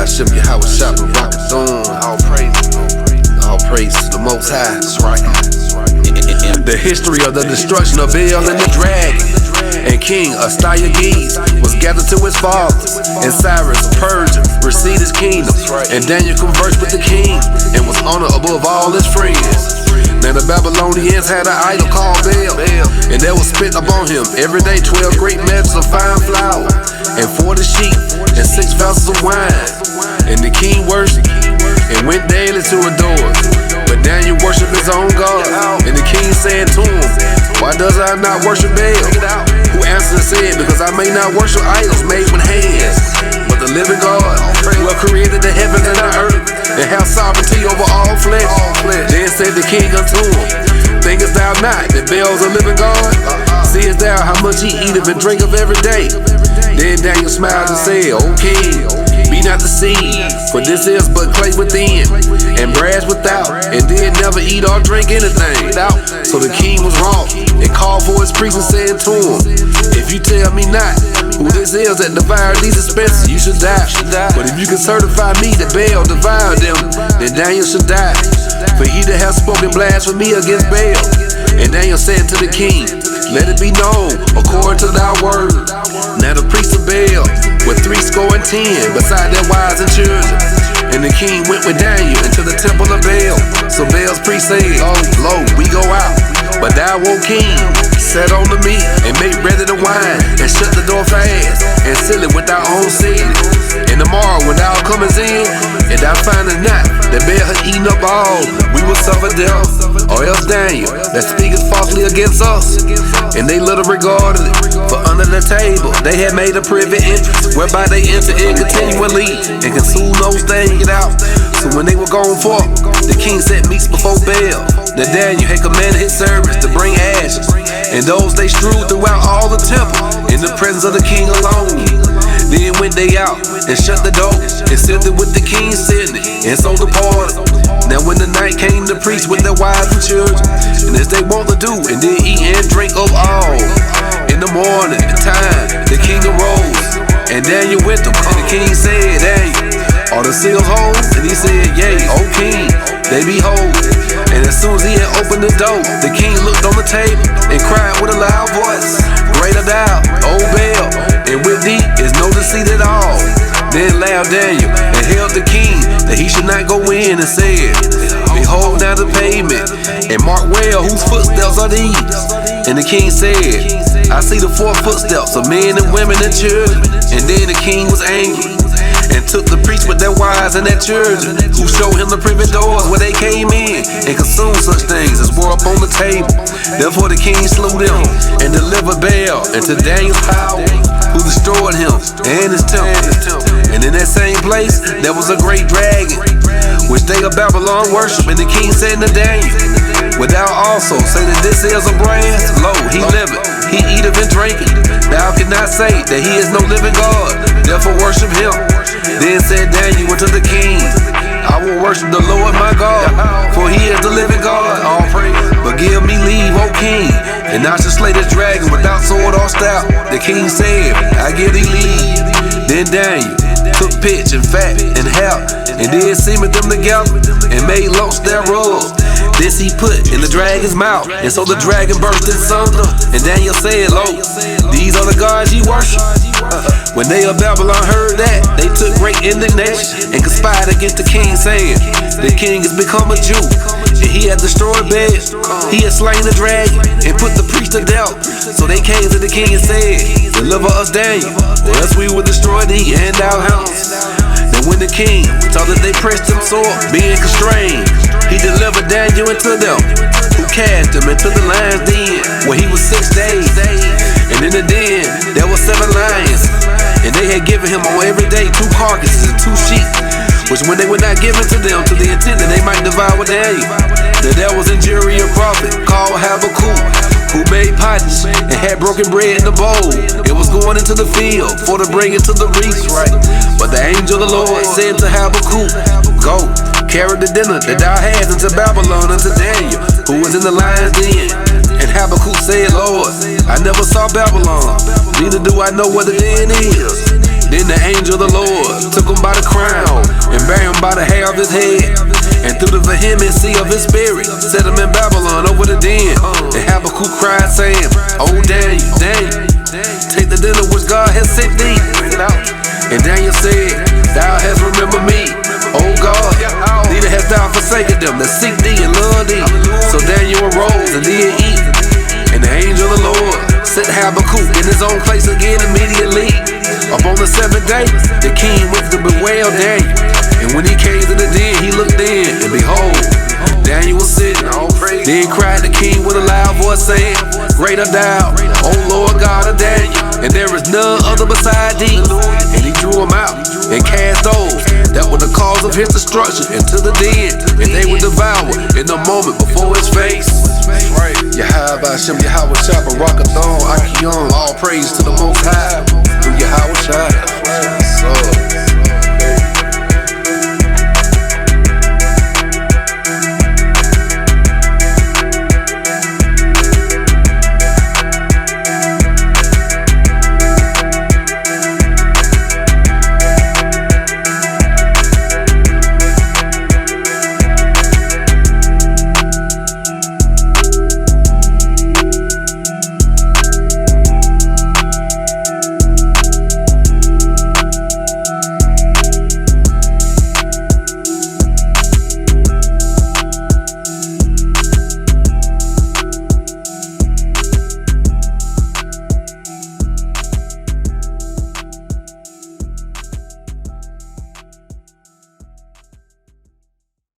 HAMASHIAK YAHAWAHSHI. All praise to the Most High. That's right. The history of the destruction of BeL and the dragon. And King Astyages was gathered to his fathers, and Cyrus of Persia received his kingdom. And Daniel conversed with the king and was honored above all his friends. Now the Babylonians had an idol called BeL, and they was spit upon him every day 12 great measures of fine flour, and 40 sheep, and 6 vessels of wine. And the king worshipped and went daily to adore. But Daniel worshiped his own God. And the king said to him, "Why does I not worship BeL?" Who answered and said, "Because I may not worship idols made with hands, but the living God, who have created the heavens and the earth, and have sovereignty over all flesh." Then said the king unto him, "Thinkest thou not that BeL is a living God? Seest thou how much he eateth and drinketh every day?" Then Daniel smiled and said, "O king, be not deceived, for this is but clay within, and brass without, and did never eat or drink anything." So the king was wroth, and called for his priest and said to him, "If you tell me not who this is that devoured these expenses, you should die. But if you can certify me that BeL devoured them, then Daniel should die, for he that hath spoken blasphemy against BeL." And Daniel said to the king, "Let it be known according to thy word." Now the priests of BeL were 70, beside their wives and children. And the king went with Daniel into the temple of BeL. So BeL's priest said, "Lo, we go out. But thou, O king, set on the meat, and make ready the wine, and shut the door fast, and seal it with thy own seal. And tomorrow when thou comest in, and thou findest not that BeL hath eaten up all, we will suffer death. Or else Daniel, that speaketh falsely against us." And they little regarded it, for under the table they had made a privy entrance, whereby they enter in continually, and consume those things get out. So when they were gone forth, the king set meats before BeL. Now Daniel had commanded his servants to bring ashes, and those they strewed throughout all the temple, in the presence of the king alone. Then went they out, and shut the door, and sealed it with the king sitting, and so departed. Now when the night came, the priests with their wives and children, and as they wont to do, and did eat and drink of all. In the morning time, the king arose, and Daniel with them. And the king said, "Daniel, are the seals whole?" And he said, "Yea, O king, they be whole." And as soon as he had opened the door, the king looked on the table and cried with a loud voice, "Greater thou, O BeL, and with thee is no deceit at all." Then laughed Daniel and held the king that he should not go in, and said, "Behold now the pavement, and mark well whose footsteps are these." And the king said, "I see the 4 footsteps of men and women and children." And then the king was angry, and took the priests with their wives and their children, who showed him the privy doors where they came in, and consumed such things as were upon the table. Therefore the king slew them, and delivered BeL into Daniel's power, who destroyed him and his temple. And in that same place there was a great dragon, which they of Babylon worship. And the king said to Daniel, "Wilt thou also say that this is a brass? Lo, he liveth, he eateth and drinketh. Thou cannot say that he is no living God, therefore worship him." Then said Daniel unto the king, "I will worship the Lord my God, for he is the living God, all praise. But give me leave, O king, and I shall slay this dragon without sword or staff." The king said, "I give thee leave." Then Daniel took pitch and fat and hell, and did semen them together, and made lumps thereof. This he put in the dragon's mouth, and so the dragon burst in sunder. And Daniel said, "Lo, these are the gods ye worship." When they of Babylon heard that, they took great indignation, and conspired against the king, saying, "The king has become a Jew, and he hath destroyed BeL. He has slain the dragon, and put the priest to death." So they came to the king and said, "Deliver us Daniel, or else we will destroy thee and our house." Then when the king saw that they pressed him sore, being constrained, he delivered Daniel into them, who cast him into the lion's den, where he was 6 days. And in the den there were 7 lions, and they had given him on every day 2 carcasses and 2 sheep, which when they were not given to them to the intent that they might devour Daniel. That there was injury a prophet called Habakkuk, who made pots and had broken bread in the bowl. It was going into the field for to bring it to the reach, right? But the angel of the Lord said to Habakkuk, "Go, carry the dinner that thou hast into Babylon unto Daniel, who was in the lion's den." And Habakkuk said, "Lord, I never saw Babylon, neither do I know what the den is." Then the angel of the Lord took him by the crown by the hair of his head, and through the vehemency of his spirit, set him in Babylon over the den. And Habakkuk cried, saying, "Oh Daniel, Daniel, take the dinner which God has sent thee." And Daniel said, "Thou hast remembered me, O God, neither hast thou forsaken them that seek thee and love thee." So Daniel arose and did eat. And the angel of the Lord set Habakkuk in his own place again immediately. Upon the seventh day, the king went to bewail Daniel. And when he came to the den, he looked in, and behold, Daniel was sitting. Then cried the king with a loud voice, saying, "Great art thou, O Lord God of Daniel, and there is none other beside thee." And he drew him out and cast those that were the cause of his destruction into the den, and they were devoured in the moment before his face. HAMASHIAK YAHAWAHSHI, Barakathon, Akion, all praise to the Most High, through Yahawahshi.